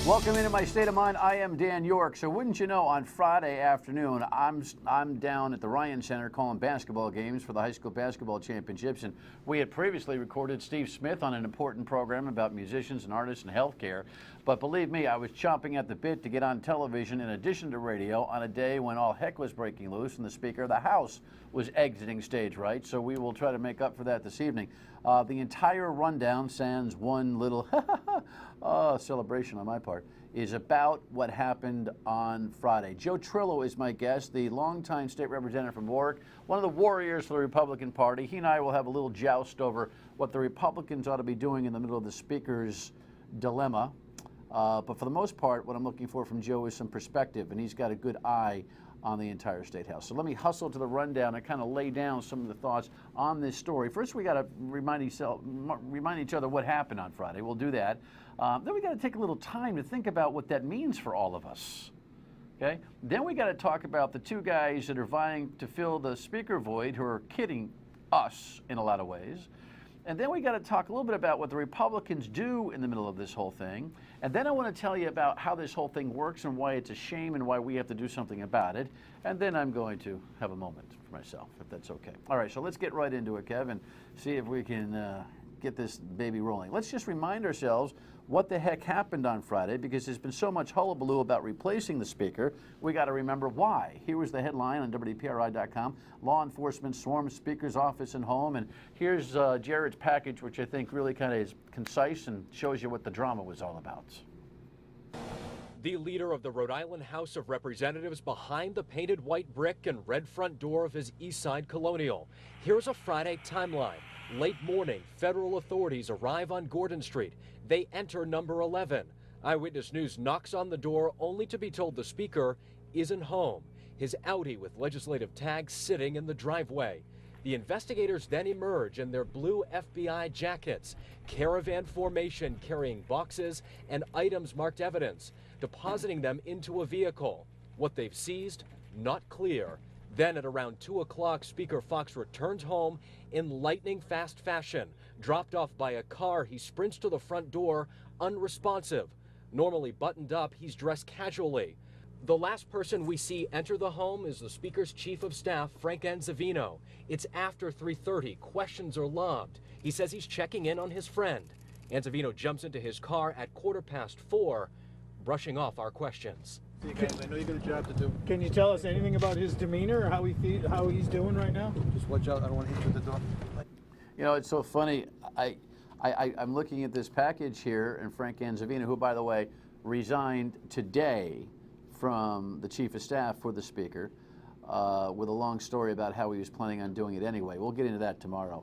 Welcome into my state of mind. I am Dan Yorke. So wouldn't you know, on Friday afternoon, I'm down at the Ryan Center calling basketball games for the high school basketball championships. And we had previously recorded Steve Smith on an important program about musicians and artists and healthcare. But believe me, I was chomping at the bit to get on television in addition to radio on a day when all heck was breaking loose and the Speaker of the House was exiting stage right. So we will try to make up for that this evening. The entire rundown, sans one little celebration on my part, is about what happened on Friday. Joe Trillo is my guest, the longtime state representative from Yorke, one of the warriors for the Republican Party. He and I will have a little joust over what the Republicans ought to be doing in the middle of the Speaker's dilemma. But for the most part, what I'm looking for from Joe is some perspective, and he's got a good eye on the entire State House. So let me hustle to the rundown and kind of lay down some of the thoughts on this story. First, we got to remind each other what happened on Friday. We'll do that. Then we got to take a little time to think about what that means for all of us. Okay? Then we got to talk about the two guys that are vying to fill the Speaker void, who are kidding us in a lot of ways. And then we got to talk a little bit about what the Republicans do in the middle of this whole thing. And then I want to tell you about how this whole thing works and why it's a shame and why we have to do something about it. And then I'm going to have a moment for myself, if that's okay. All right, so let's get right into it, Kev, and see if we can get this baby rolling. Let's just remind ourselves what the heck happened on Friday, because there's been so much hullabaloo about replacing the Speaker. We got to remember why. Here was the headline on WPRI.com. Law enforcement swarms Speaker's office and home. And here's Jared's package, which I think really kind of is concise and shows you what the drama was all about. The leader of the Rhode Island House of Representatives behind the painted white brick and red front door of his East Side Colonial. Here's a Friday timeline. Late morning, federal authorities arrive on Gordon Street. They enter number 11. Eyewitness News knocks on the door only to be told the Speaker isn't home. His Audi with legislative tags sitting in the driveway. The investigators then emerge in their blue FBI jackets, caravan formation carrying boxes and items marked evidence, depositing them into a vehicle. What they've seized, not clear. Then at around 2 o'clock, Speaker Fox returns home in lightning fast fashion. Dropped off by a car, he sprints to the front door, unresponsive. Normally buttoned up, he's dressed casually. The last person we see enter the home is the Speaker's Chief of Staff, Frank Anzavino. It's after 3:30. Questions are lobbed. He says he's checking in on his friend. Anzavino jumps into his car at 4:15, brushing off our questions. See you guys, I know you got a job to do. Can you tell us anything about his demeanor or how he's doing right now? Just watch out, I don't want to hit you with the door. You know, it's so funny. I'm looking at this package here, and Frank Anzavino, who, by the way, resigned today from the Chief of Staff for the Speaker, with a long story about how he was planning on doing it anyway. We'll get into that tomorrow.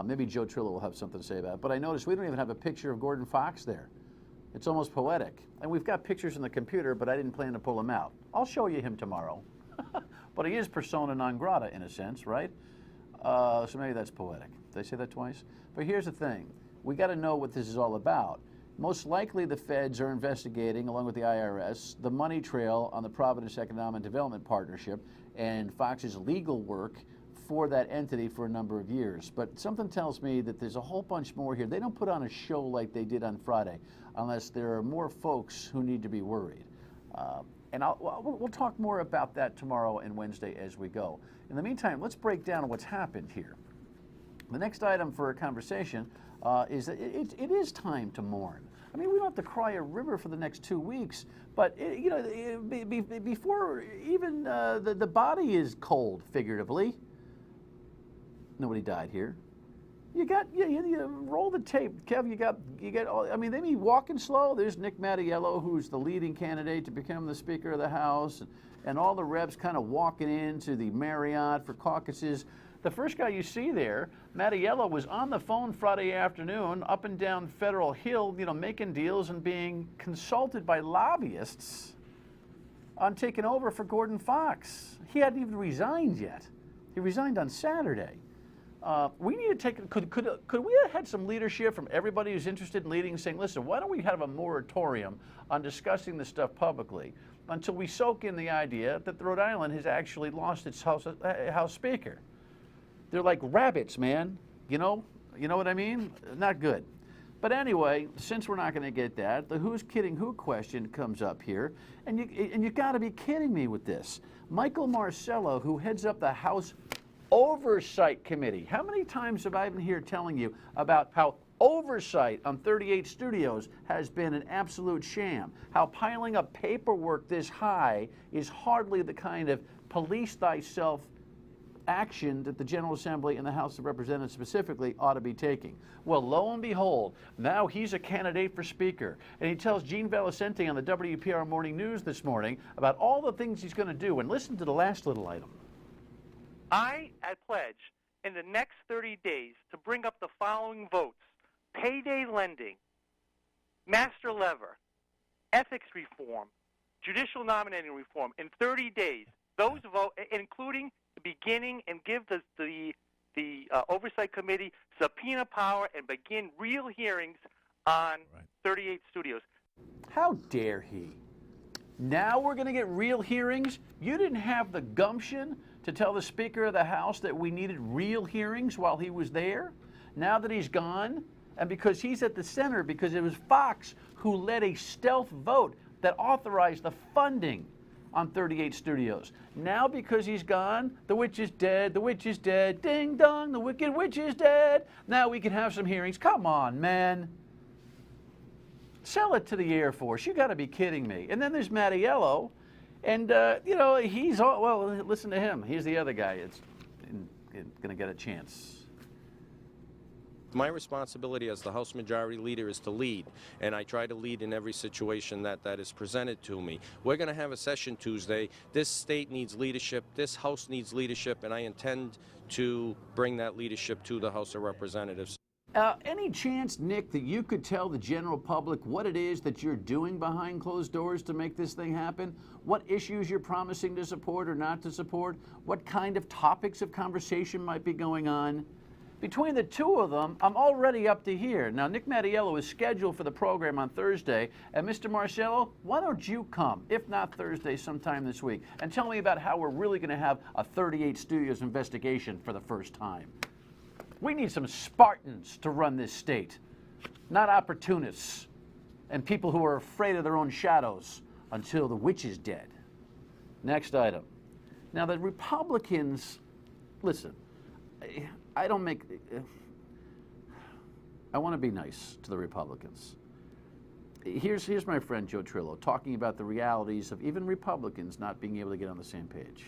Maybe Joe Trillo will have something to say about it. But I noticed we don't even have a picture of Gordon Fox there. It's almost poetic. And we've got pictures in the computer, but I didn't plan to pull them out. I'll show you him tomorrow. But he is persona non grata in a sense, right? So maybe that's poetic. Did I say that twice? But here's the thing. We got to know what this is all about. Most likely the feds are investigating, along with the IRS, the money trail on the Providence Economic Development Partnership and Fox's legal work for that entity for a number of years. But something tells me that there's a whole bunch more here. They don't put on a show like they did on Friday unless there are more folks who need to be worried. And we'll talk more about that tomorrow and Wednesday as we go. In the meantime, let's break down what's happened here. The next item for a conversation is that it is time to mourn. I mean, we don't have to cry a river for the next 2 weeks, but before even the body is cold, figuratively. Nobody died here. You roll the tape, Kev. You got. I mean, they be walking slow. There's Nick Mattiello, who's the leading candidate to become the Speaker of the House, and all the reps kind of walking into the Marriott for caucuses. The first guy you see there, Mattiello, was on the phone Friday afternoon up and down Federal Hill, making deals and being consulted by lobbyists on taking over for Gordon Fox. He hadn't even resigned yet. He resigned on Saturday. We need to take. Could we have had some leadership from everybody who's interested in leading, saying, "Listen, why don't we have a moratorium on discussing this stuff publicly until we soak in the idea that Rhode Island has actually lost its House Speaker?" They're like rabbits, man. You know what I mean? Not good. But anyway, since we're not going to get that, the who's kidding who question comes up here, and you got to be kidding me with this. Michael Marcello, who heads up the House Oversight Committee. How many times have I been here telling you about how oversight on 38 Studios has been an absolute sham? How piling up paperwork this high is hardly the kind of police thyself action that the General Assembly and the House of Representatives specifically ought to be taking. Well, lo and behold, now he's a candidate for Speaker. And he tells Gene Valicenti on the WPR Morning News this morning about all the things he's going to do. And listen to the last little item. I pledge in the next 30 days to bring up the following votes: payday lending, master lever, ethics reform, judicial nominating reform. In 30 days, those votes, including beginning and give the Oversight Committee subpoena power and begin real hearings on 38 Studios. How dare he? Now we're going to get real hearings? You didn't have the gumption to tell the Speaker of the House that we needed real hearings while he was there? Now that he's gone, and because he's at the center, because it was Fox who led a stealth vote that authorized the funding on 38 Studios. Now because he's gone, the witch is dead, the witch is dead, ding dong, the wicked witch is dead. Now we can have some hearings. Come on, man. Sell it to the Air Force. You got to be kidding me. And then there's Mattiello, and he's all, well, listen to him. He's the other guy that's going to get a chance. My responsibility as the House Majority Leader is to lead, and I try to lead in every situation that is presented to me. We're going to have a session Tuesday. This state needs leadership. This House needs leadership, and I intend to bring that leadership to the House of Representatives. Any chance, Nick, that you could tell the general public what it is that you're doing behind closed doors to make this thing happen? What issues you're promising to support or not to support? What kind of topics of conversation might be going on? Between the two of them, I'm already up to here. Now, Nick Mattiello is scheduled for the program on Thursday. And Mr. Marcello, why don't you come, if not Thursday, sometime this week, and tell me about how we're really going to have a 38 Studios investigation for the first time. We need some Spartans to run this state, not opportunists and people who are afraid of their own shadows until the witch is dead. Next item. Now, the Republicans, listen, I want to be nice to the Republicans. Here's my friend Joe Trillo talking about the realities of even Republicans not being able to get on the same page.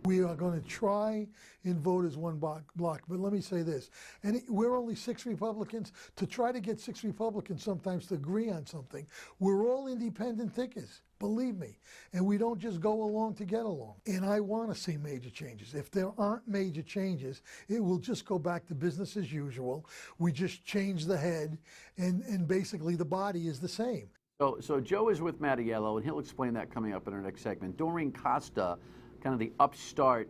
We are going to try and vote as one block, but let me say this, and we're only 6 Republicans. To try to get 6 Republicans sometimes to agree on something, we're all independent thinkers, believe me, and we don't just go along to get along. And I want to see major changes. If there aren't major changes, it will just go back to business as usual. We just change the head, and basically the body is the same. So Joe is with Mattiello, and he'll explain that coming up in our next segment. Doreen Costa, kind of the upstart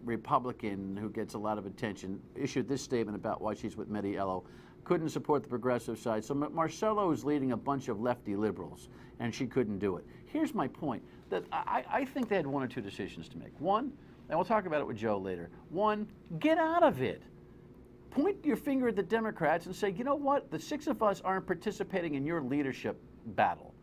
Republican who gets a lot of attention, issued this statement about why she's with Mattiello. Couldn't support the progressive side. So Marcello is leading a bunch of lefty liberals, and she couldn't do it. Here's my point, that I think they had 1 or 2 decisions to make. One, and we'll talk about it with Joe later. One, get out of it. Point your finger at the Democrats and say, you know what, the 6 of us aren't participating in your leadership battle.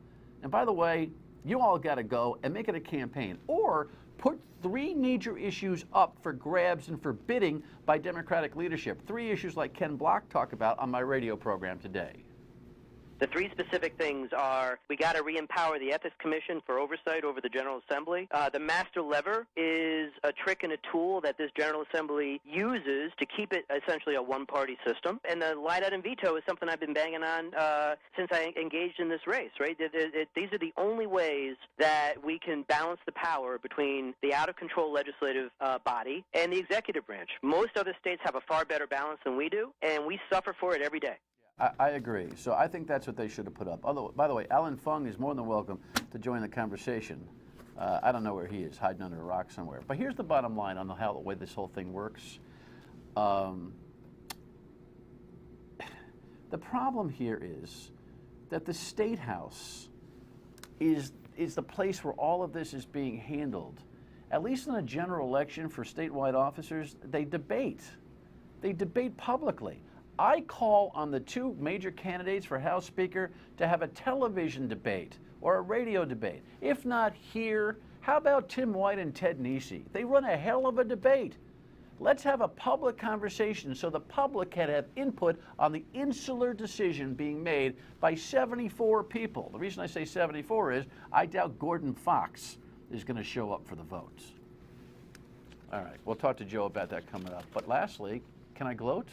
And by the way, you all got to go and make it a campaign. Or put 3 major issues up for grabs and for bidding by Democratic leadership. 3 issues like Ken Block talked about on my radio program today. The 3 specific things are: we got to re-empower the Ethics Commission for oversight over the General Assembly. The master lever is a trick and a tool that this General Assembly uses to keep it essentially a one-party system. And the light item veto is something I've been banging on since I engaged in this race, right? These are the only ways that we can balance the power between the out-of-control legislative body and the executive branch. Most other states have a far better balance than we do, and we suffer for it every day. I agree. So I think that's what they should have put up. Although, by the way, Alan Fung is more than welcome to join the conversation. I don't know where he is, hiding under a rock somewhere. But here's the bottom line on the way this whole thing works. The problem here is that the State House is the place where all of this is being handled. At least in a general election for statewide officers, they debate. They debate publicly. I call on the two major candidates for House Speaker to have a television debate or a radio debate. If not here, how about Tim White and Ted Nesi? They run a hell of a debate. Let's have a public conversation so the public can have input on the insular decision being made by 74 people. The reason I say 74 is I doubt Gordon Fox is going to show up for the votes. All right, we'll talk to Joe about that coming up. But lastly, can I gloat?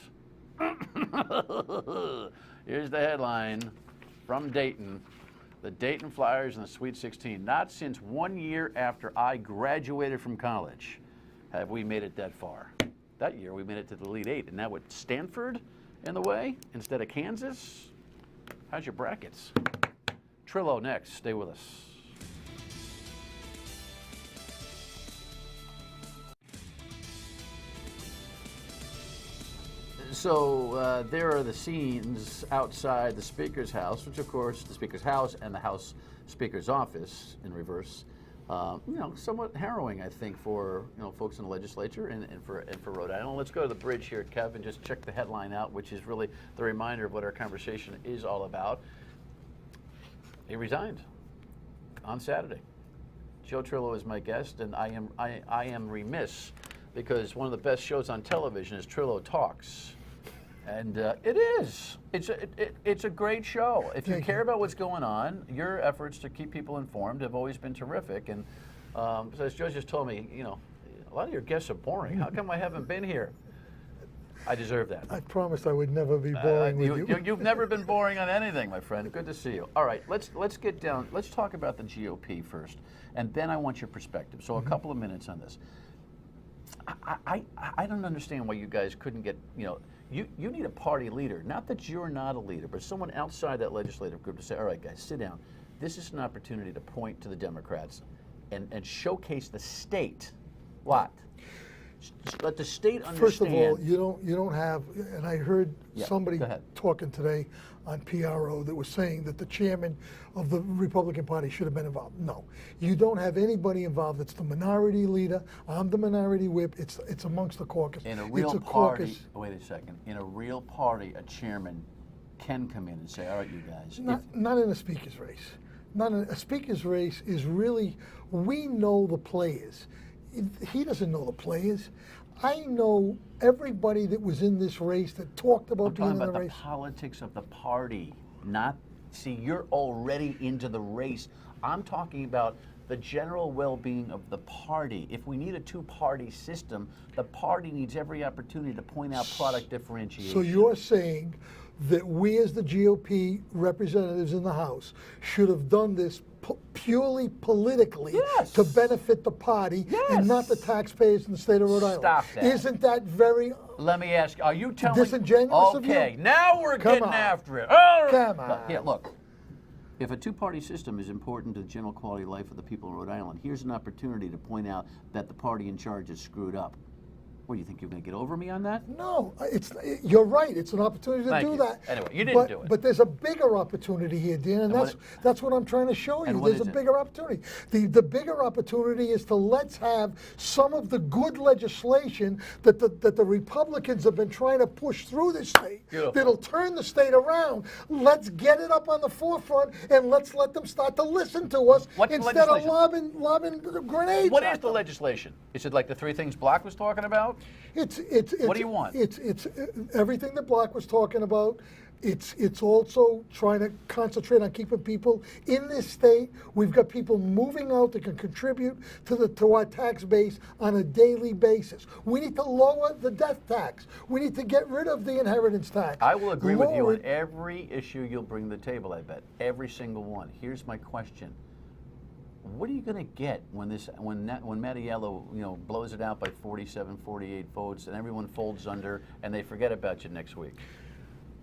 Here's the headline from Dayton. The Dayton Flyers in the Sweet 16. Not since 1 year after I graduated from college have we made it that far. That year we made it to the Elite Eight, and now with Stanford in the way instead of Kansas. How's your brackets? Trillo next. Stay with us. So there are the scenes outside the Speaker's house, which of course the Speaker's house and the House Speaker's office in reverse. Somewhat harrowing, I think, for folks in the legislature and for Rhode Island. Let's go to the bridge here, Kev, and just check the headline out, which is really the reminder of what our conversation is all about. He resigned on Saturday. Joe Trillo is my guest, and I am remiss because one of the best shows on television is Trillo Talks. And it is. It's a great show. If you care about what's going on, your efforts to keep people informed have always been terrific. And so as Joe just told me, a lot of your guests are boring. How come I haven't been here? I deserve that. I promised I would never be boring with you. You've never been boring on anything, my friend. Good to see you. All right, let's get down. Let's talk about the GOP first, and then I want your perspective. So a couple of minutes on this. I don't understand why you guys couldn't get, you need a party leader. Not that you're not a leader, but someone outside that legislative group to say, all right, guys, sit down. This is an opportunity to point to the Democrats and showcase the state. What? Let the state understand. First of all, you don't have, and I heard somebody talking today on PRO that was saying that the chairman of the Republican Party should have been involved. No, you don't have anybody involved. It's the minority leader. I'm the minority whip. It's amongst the caucus. In a real party, wait a second. In a real party, a chairman can come in and say, all right, you guys. Not in a speaker's race. A speaker's race is really, we know the players. He doesn't know the players. I know everybody that was in this race that talked about being in the race. I'm talking about the politics of the party, not, see, you're already into the race. I'm talking about the general well-being of the party. If we need a two-party system, the party needs every opportunity to point out product differentiation. So you're saying that we as the GOP representatives in the House should have done this purely politically to benefit the party and not the taxpayers in the state of Rhode Island. Stop that. Isn't that very Let me ask, are you telling disingenuous of you? Okay, now we're getting after it. Come on. Here, look. If a two-party system is important to the general quality of life of the people of Rhode Island, here's an opportunity to point out that the party in charge is screwed up. What, do you think you're going to get over me on that? No, you're right. It's an opportunity to do that. Anyway, you didn't do it. But there's a bigger opportunity here, Dan, and that's what I'm trying to show you. There's a bigger opportunity. The bigger opportunity is to let's have some of the good legislation that the Republicans have been trying to push through this state that'll turn the state around. Let's get it up on the forefront and let's let them start to listen to us instead of lobbing grenades. What is the legislation? Is it like the three things Block was talking about? It's what do you want? It's everything that Block was talking about. It's also trying to concentrate on keeping people in this state. We've got people moving out that can contribute to our tax base on a daily basis. We need to lower the death tax. We need to get rid of the inheritance tax. I will agree with you on every issue you'll bring to the table, I bet. Every single one. Here's my question. What are you going to get when Mattiello, blows it out by 47, 48 votes, and everyone folds under, and they forget about you next week?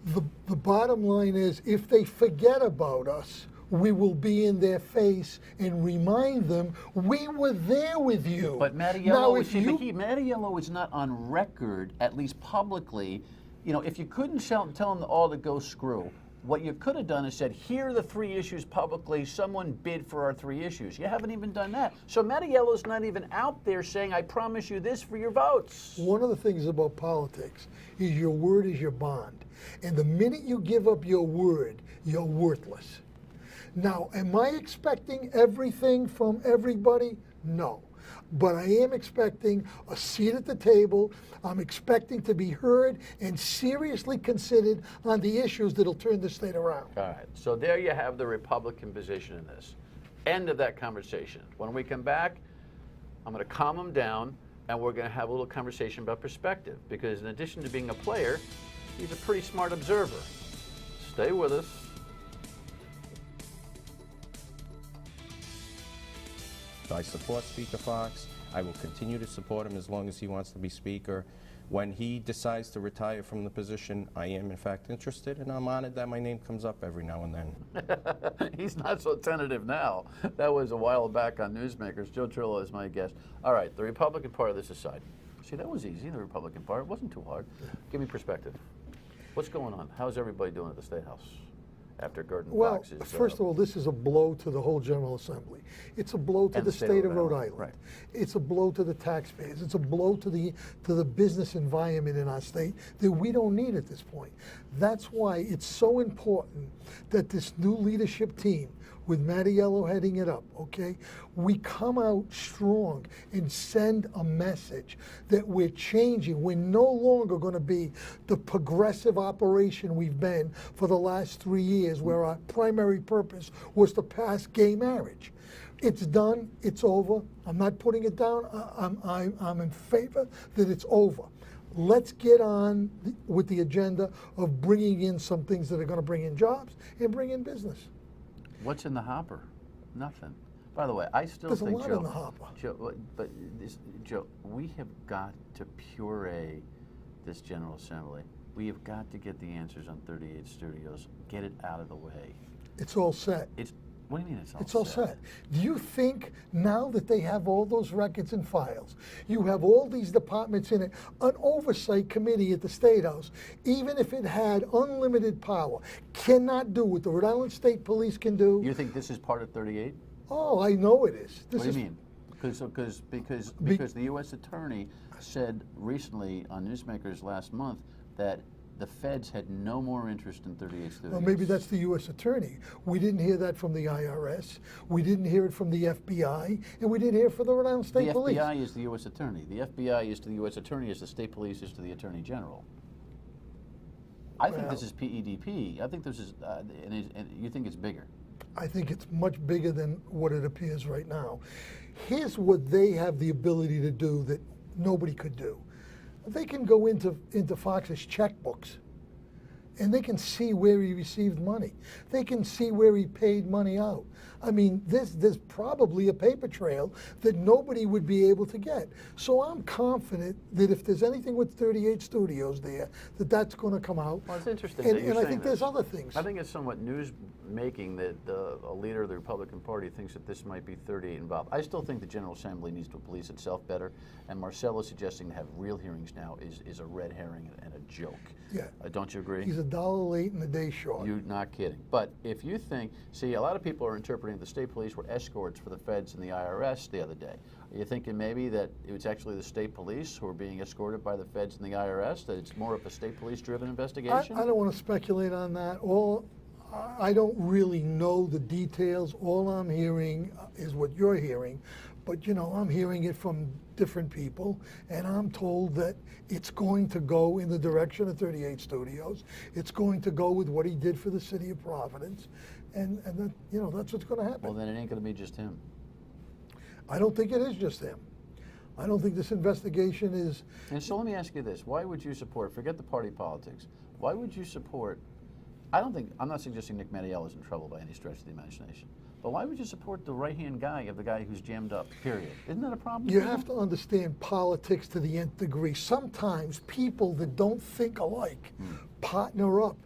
The bottom line is, if they forget about us, we will be in their face and remind them we were there with you. But Mattiello is not on record, at least publicly. If you couldn't tell them all to go screw, What you could have done is said, here are the 3 issues publicly. Someone bid for our 3 issues. You haven't even done that. So Mattiello's not even out there saying, I promise you this for your votes. One of the things about politics is your word is your bond. And the minute you give up your word, you're worthless. Now, am I expecting everything from everybody? No. But I am expecting a seat at the table. I'm expecting to be heard and seriously considered on the issues that'll turn the state around. All right, so there you have the Republican position in this. End of that conversation. When we come back, I'm going to calm them down, and we're going to have a little conversation about perspective, because in addition to being a player, he's a pretty smart observer. Stay with us. I support Speaker Fox. I will continue to support him as long as he wants to be Speaker. When he decides to retire from the position, I am in fact interested, and I'm honored that my name comes up every now and then. He's not so tentative now. That was a while back on Newsmakers. Joe Trillo is my guest. All right, the Republican part of this aside. See, that was easy, the Republican part. It wasn't too hard. Give me perspective. What's going on? How's everybody doing at the State House after Gordon Fox is... First of all, this is a blow to the whole General Assembly. It's a blow to the state of Rhode Island. Right. It's a blow to the taxpayers. It's a blow to the business environment in our state that we don't need at this point. That's why it's so important that this new leadership team, with Mattiello heading it up, okay, we come out strong and send a message that we're changing. We're no longer going to be the progressive operation we've been for the last 3 years, where our primary purpose was to pass gay marriage. It's done. It's over. I'm not putting it down. I'm in favor that it's over. Let's get on with the agenda of bringing in some things that are going to bring in jobs and bring in business. What's in the hopper? Nothing. By the way, I still There's think, a lot in the hopper. Joe, we have got to puree this General Assembly. We have got to get the answers on 38 Studios, get it out of the way. It's all set. What do you mean it's all set? It's all set. Do you think now that they have all those records and files, you have all these departments in it, an oversight committee at the State House, even if it had unlimited power, cannot do what the Rhode Island State Police can do? You think this is part of 38? Oh, I know it is. What do you mean? Because the U.S. Attorney said recently on Newsmakers last month that the feds had no more interest in 38 Studios. Well, maybe that's the U.S. Attorney. We didn't hear that from the IRS. We didn't hear it from the FBI, and we didn't hear it from the Rhode Island State Police. The FBI is the U.S. Attorney. The FBI is to the U.S. Attorney as the State Police is to the Attorney General. I think this is PEDP. I think this is, and you think it's bigger. I think it's much bigger than what it appears right now. Here's what they have the ability to do that nobody could do. They can go into Fox's checkbooks, and they can see where he received money. They can see where he paid money out. I mean, there's probably a paper trail that nobody would be able to get. So I'm confident that if there's anything with 38 Studios there, that's going to come out. Well, it's interesting and, that you're and I saying think this. there's other things. I think it's somewhat news-making that a leader of the Republican Party thinks that this might be 38 involved. I still think the General Assembly needs to police itself better, and Marcello suggesting to have real hearings now is a red herring and a joke. Yeah. Don't you agree? He's $1 late and a day short. You're not kidding. But if you think, see, a lot of people are interpreting the state police were escorts for the feds and the IRS the other day. Are you thinking maybe that it was actually the state police who were being escorted by the feds and the IRS, that it's more of a state police-driven investigation? I don't want to speculate on that. I don't really know the details. All I'm hearing is what you're hearing. But, you know, I'm hearing it from different people, and I'm told that it's going to go in the direction of 38 Studios. It's going to go with what he did for the city of Providence, and that, you know, that's what's going to happen. Well, then it ain't going to be just him. I don't think it is just him. I don't think this investigation is... And so let me ask you this. Why would you support, forget the party politics, why would you support, I'm not suggesting Nick Mattiello is in trouble by any stretch of the imagination, but why would you support the right-hand guy of the guy who's jammed up, period? Isn't that a problem? You have to understand politics to the nth degree. Sometimes people that don't think alike partner up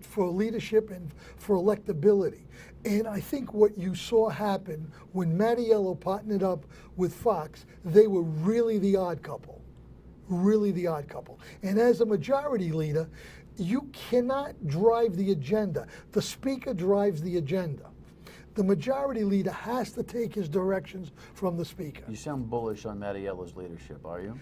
for leadership and for electability. And I think what you saw happen when Mattiello partnered up with Fox, they were really the odd couple. Really the odd couple. And as a majority leader, you cannot drive the agenda. The speaker drives the agenda. The majority leader has to take his directions from the speaker. You sound bullish on Mattiello's leadership, are you?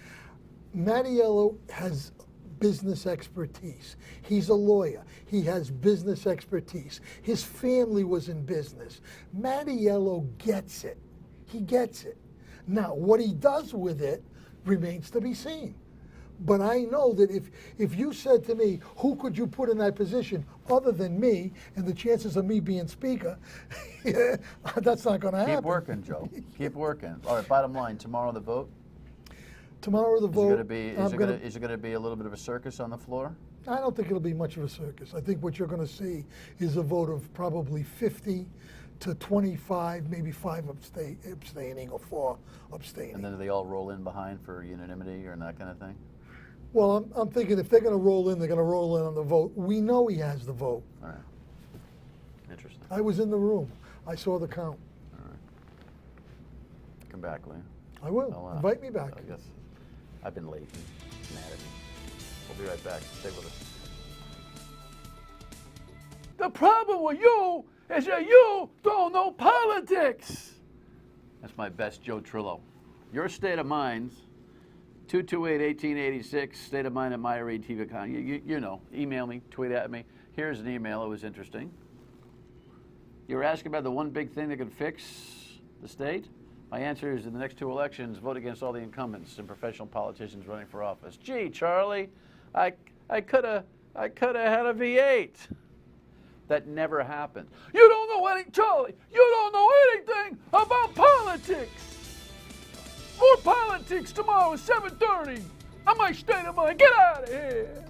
Mattiello has business expertise. He's a lawyer. He has business expertise. His family was in business. Mattiello gets it. He gets it. Now, what he does with it remains to be seen. But I know that if you said to me, who could you put in that position other than me, and the chances of me being speaker, that's not going to happen. Keep working, Joe. Keep working. All right, bottom line, tomorrow the vote? Tomorrow the vote. Is it going to be a little bit of a circus on the floor? I don't think it'll be much of a circus. I think what you're going to see is a vote of probably 50 to 25, maybe 5 abstaining or 4 abstaining. And then do they all roll in behind for unanimity or that kind of thing? Well, I'm thinking if they're going to roll in, they're going to roll in on the vote. We know he has the vote. All right. Interesting. I was in the room. I saw the count. All right. Come back, will you? I will. I'll, Invite me back. I guess I've been late. Mad at me. We'll be right back. Stay with us. The problem with you is that you don't know politics. That's my best Joe Trillo. Your state of mind, 228-1886, state of mind at MyRateTV.com. You know, email me, tweet at me. Here's an email. It was interesting. You were asking about the one big thing that could fix the state? My answer is in the next 2 elections, vote against all the incumbents and professional politicians running for office. Gee, Charlie, I could have had a V8. That never happened. You don't know anything, Charlie. You don't know anything about politics. More politics tomorrow at 7:30 on my state of mind. Get out of here.